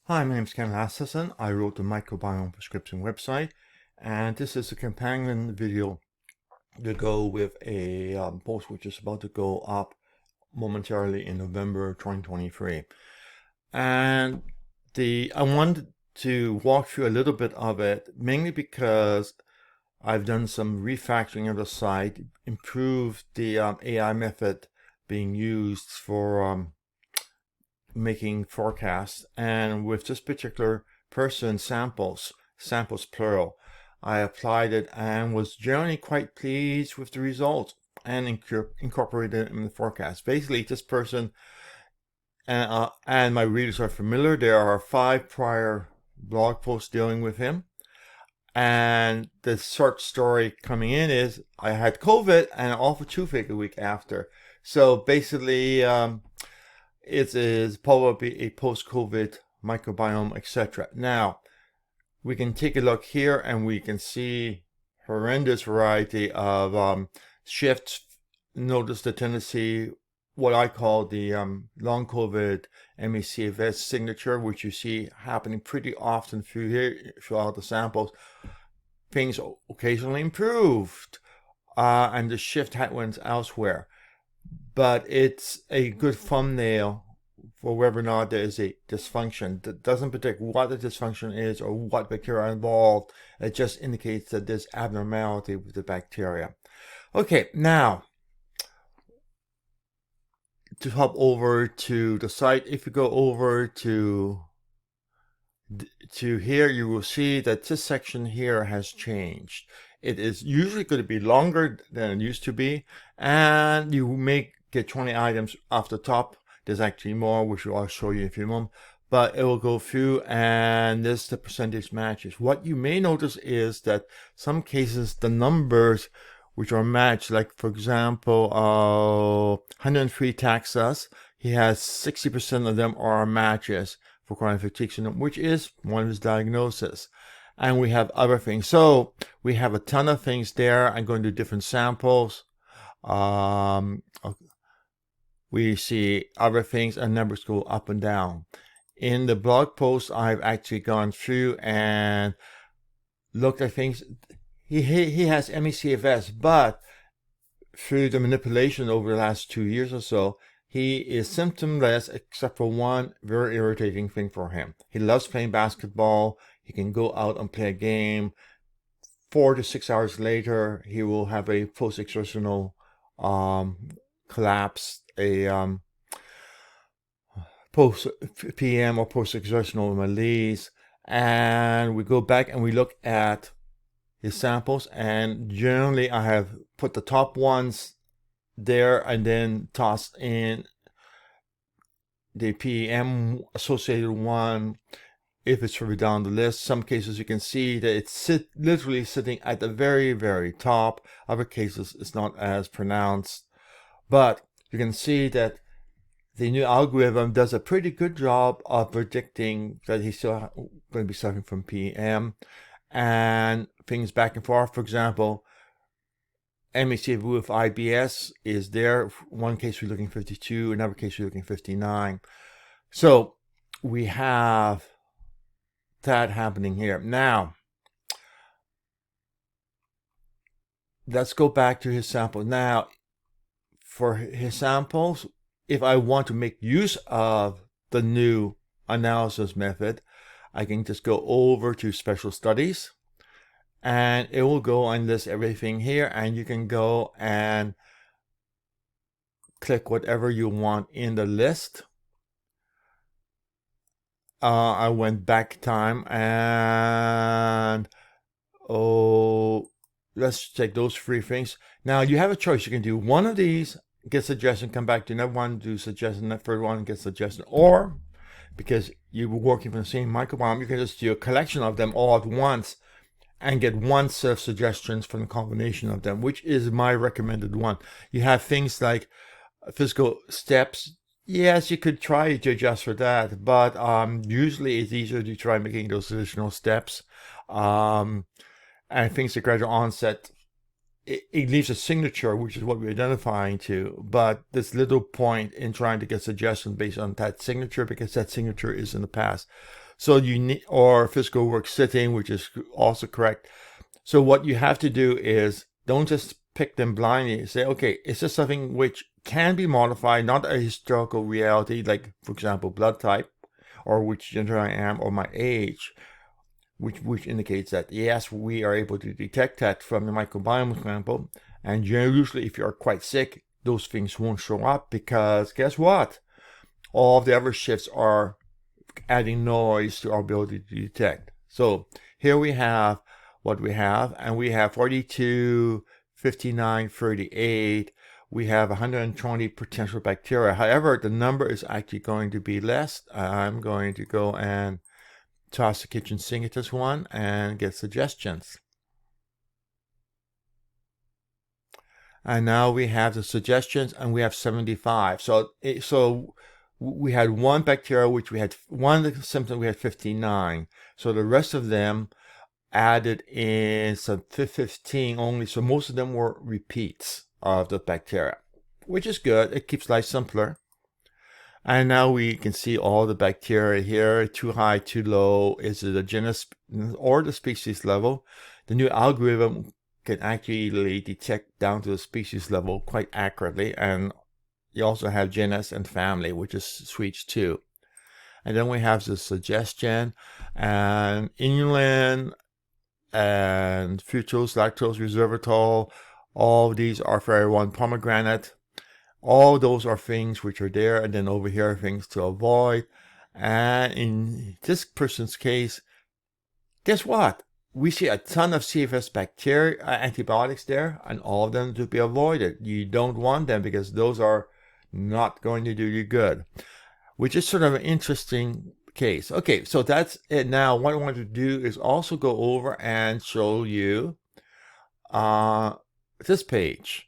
Hi, my name is Ken Lasterson. I wrote the microbiome prescription website, and this is a companion video to go with a post which is about to go up momentarily in November 2023. And I wanted to walk through a little bit of it, mainly because I've done some refactoring of the site, improved the AI method being used for making forecasts, and with this particular person samples plural, I applied it and was generally quite pleased with the results and incorporated it in the forecast. Basically, this person and my readers are familiar. There are 5 prior blog posts dealing with him, and the short story coming in is I had COVID and an awful toothache a week after. So basically, it is probably a post-COVID microbiome, etc. Now, we can take a look here and we can see horrendous variety of shifts. Notice the tendency, what I call the long COVID CFS signature, which you see happening pretty often throughout the samples. Things occasionally improved, and the shift went elsewhere. But it's a good thumbnail for whether or not there is a dysfunction. That doesn't predict what the dysfunction is or what bacteria are involved. It just indicates that there's abnormality with the bacteria. Okay, now to hop over to the site, if you go over to here, you will see that this section here has changed. It is usually going to be longer than it used to be, and you may get 20 items off the top. There's actually more, which I'll show you in a few moments, but it will go through and this the percentage matches. What you may notice is that some cases the numbers which are matched, like for example 103 taxas, he has 60% of them are matches for chronic fatigue syndrome, which is one of his diagnoses. And we have other things. So we have a ton of things there. I'm going to do different samples. We see other things and numbers go up and down. In the blog post, I've actually gone through and looked at things. He has ME/CFS, but through the manipulation over the last 2 years or so, he is symptomless except for one very irritating thing for him. He loves playing basketball. He can go out and play a game. 4 to 6 hours later, he will have a post-exertional collapse, a post PEM or post-exertional malaise. And we go back and we look at his samples, and generally I have put the top ones there and then tossed in the PEM associated one if it's further down the list. Some cases you can see that it's literally sitting at the very, very top. Other cases it's not as pronounced, but you can see that the new algorithm does a pretty good job of predicting that he's still going to be suffering from PEM and things back and forth. For example, ME/CFS with IBS is there. One case we're looking 52, another case we're looking 59. So we have that happening here. Now, let's go back to his sample. Now, for his samples, if I want to make use of the new analysis method, I can just go over to special studies and it will go and list everything here, and you can go and click whatever you want in the list. I went back time and let's take those 3 things. Now you have a choice. You can do one of these, get suggestion, come back to another one, do suggestion, that third one, get suggestion, or because you were working from the same microbiome, you can just do a collection of them all at once and get one set of suggestions from the combination of them, which is my recommended one. You have things like physical steps. Yes, you could try to adjust for that, but usually it's easier to try making those additional steps. And things like gradual onset, it leaves a signature, which is what we're identifying to, but there's little point in trying to get suggestions based on that signature because that signature is in the past. So you need, or physical work sitting, which is also correct. So what you have to do is don't just pick them blindly. Say, okay, is this something which can be modified, not a historical reality, like, for example, blood type, or which gender I am, or my age, which indicates that, yes, we are able to detect that from the microbiome sample. And usually, if you're quite sick, those things won't show up because guess what? All of the other shifts are adding noise to our ability to detect. So here we have what we have, and we have 42, 59, 38. We have 120 potential bacteria. However, the number is actually going to be less. I'm going to go and toss the kitchen sink at this one and get suggestions. And now we have the suggestions, and we have 75. So we had one bacteria, which we had one symptom, we had 59. So the rest of them added in some 15 only. So most of them were repeats of the bacteria, which is good. It keeps life simpler. And now we can see all the bacteria here, too high, too low. Is it the genus or the species level? The new algorithm can actually detect down to the species level quite accurately. And you also have genus and family, which is sweet too. And then we have the suggestion and inulin and fructose, lactose, resveratrol. All of these are for everyone. Pomegranate. All those are things which are there, and then over here are things to avoid. And in this person's case, guess what? We see a ton of CFS bacteria, antibiotics there, and all of them to be avoided. You don't want them because those are not going to do you good, which is sort of an interesting case. Okay, so that's it. Now, what I want to do is also go over and show you this page.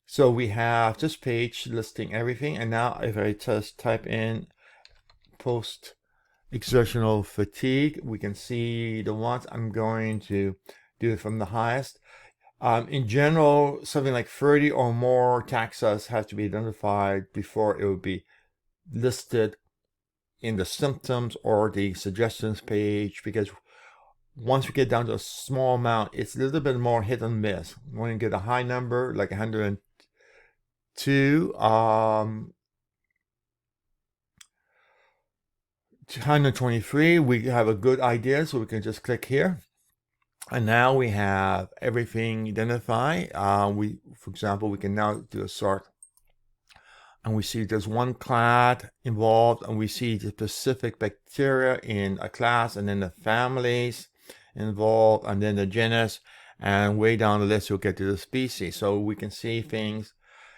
So we have this page listing everything, and now if I just type in post exertional fatigue, we can see the ones. I'm going to do it from the highest. In general, something like 30 or more taxas have to be identified before it would be listed in the symptoms or the suggestions page, because once we get down to a small amount, it's a little bit more hit and miss. When you get a high number like 102, 123, we have a good idea, so we can just click here. And now we have everything identified. For example, we can now do a sort. And we see there's one clade involved, and we see the specific bacteria in a class, and then the families involved, and then the genus, and way down the list you'll get to the species. So we can see things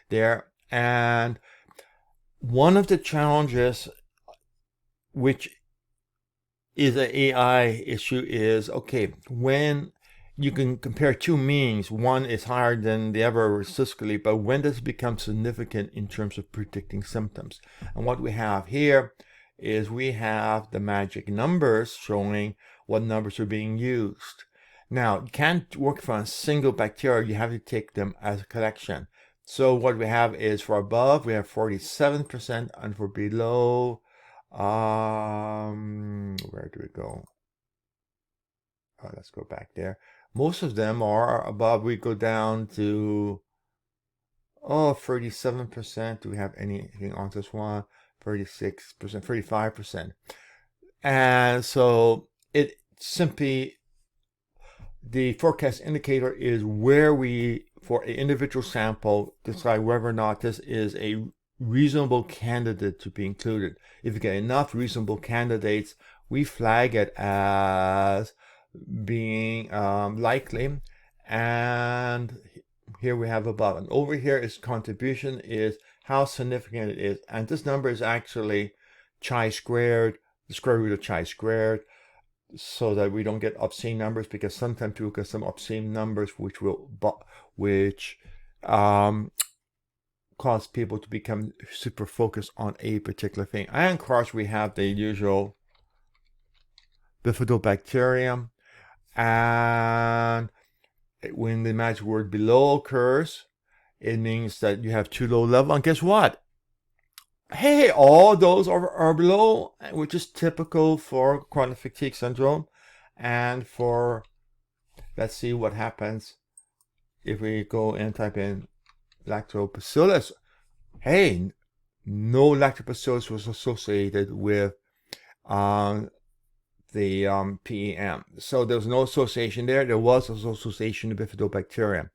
there. And one of the challenges, which is an AI issue, is, okay, when you can compare two means, one is higher than the other statistically, but when does it become significant in terms of predicting symptoms? And what we have here is we have the magic numbers showing what numbers are being used. Now, you can't work from a single bacteria, you have to take them as a collection. So what we have is, for above, we have 47%, and for below, where do we go? Oh, let's go back there. Most of them are above. We go down to 37%. Do we have anything on this one? 36%, 35%. And so it simply, the forecast indicator is where we, for an individual sample, decide whether or not this is a reasonable candidate to be included. If you get enough reasonable candidates, we flag it as being likely. And here we have above, and over here is contribution, is how significant it is. And this number is actually chi squared, the square root of chi squared, so that we don't get obscene numbers, because sometimes people get some obscene numbers which cause people to become super focused on a particular thing. And of course, we have the usual bifidobacterium. And when the magic word below occurs, it means that you have too low level. And guess what? Hey, all those are below, which is typical for chronic fatigue syndrome. And for, let's see what happens if we go and type in lactobacillus. Hey, no lactobacillus was associated with the PEM. So there was no association there. There was an association with bifidobacterium.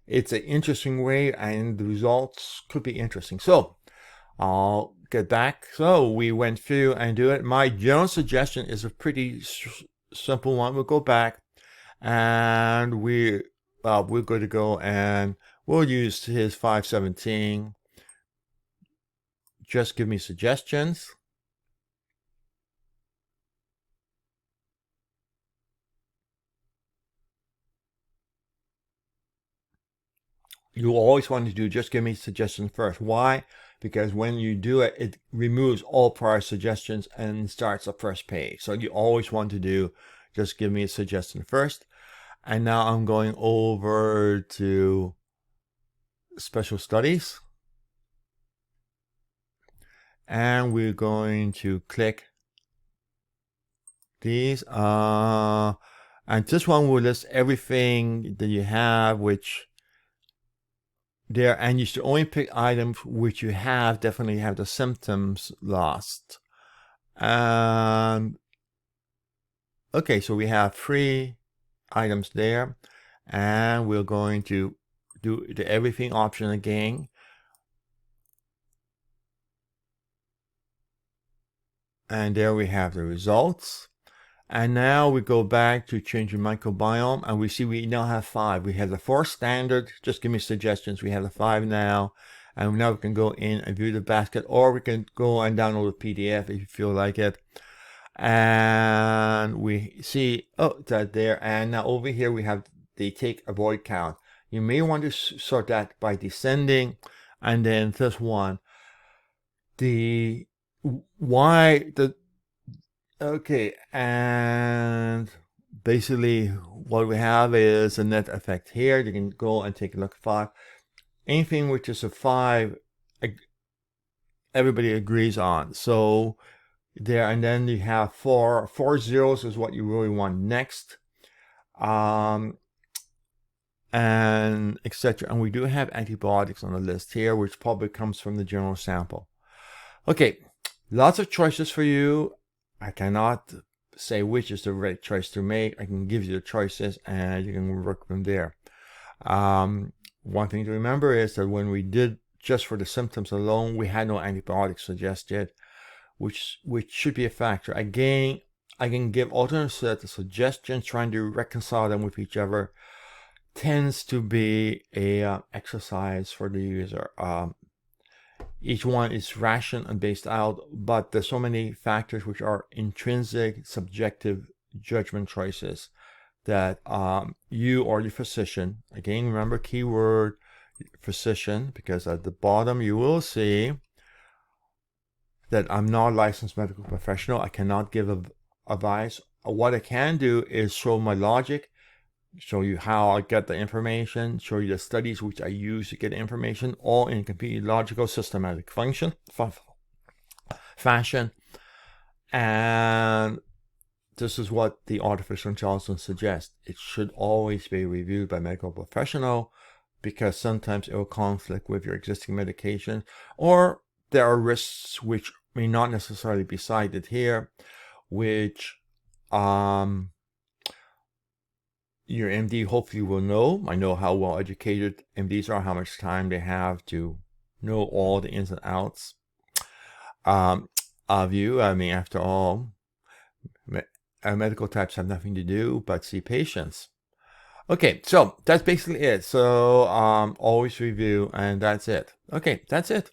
It's an interesting way, and the results could be interesting. So I'll get back. So we went through and do it. My general suggestion is a pretty simple one. We'll go back, and we're going to go and we'll use his 517. Just give me suggestions. You always want to do just give me suggestions first. Why? Because when you do it, it removes all prior suggestions and starts a fresh page. So you always want to do just give me a suggestion first. And now I'm going over to special studies. And we're going to click these. And this one will list everything that you have, which there, and you should only pick items which you have definitely have the symptoms lost. Okay, so we have 3 items there, and we're going to do the everything option again. And there we have the results. And now we go back to change the microbiome, and we see we now have 5. We have the 4 standard, just give me suggestions. We have the 5 now, and now we can go in and view the basket, or we can go and download a PDF if you feel like it. And we see, oh, that there. And now over here we have the take avoid count. You may want to sort that by descending, and then this one, the why the okay, and basically what we have is a net effect here. You can go and take a look at 5. Anything which is a 5, everybody agrees on. So there, and then you have 4 zeros is what you really want next, and etc. And we do have antibiotics on the list here, which probably comes from the general sample. Okay, lots of choices for you. I cannot say which is the right choice to make. I can give you the choices and you can work from there. One thing to remember is that when we did just for the symptoms alone, we had no antibiotics suggested, which should be a factor. Again, I can give alternate set of suggestions, trying to reconcile them with each other tends to be a exercise for the user. Each one is rationed and based out, but there's so many factors which are intrinsic, subjective judgment choices that you or the physician, again, remember keyword physician, because at the bottom you will see that I'm not a licensed medical professional. I cannot give advice. What I can do is show my logic, show you how I get the information, show you the studies which I use to get information, all in a completely logical, systematic fashion. And this is what the artificial intelligence suggests. It should always be reviewed by a medical professional, because sometimes it will conflict with your existing medication, or there are risks which may not necessarily be cited here, which your MD hopefully will know. I know how well educated MDs are, how much time they have to know all the ins and outs of you. I mean, after all, medical types have nothing to do but see patients. Okay, so that's basically it. So always review, and that's it. Okay, that's it.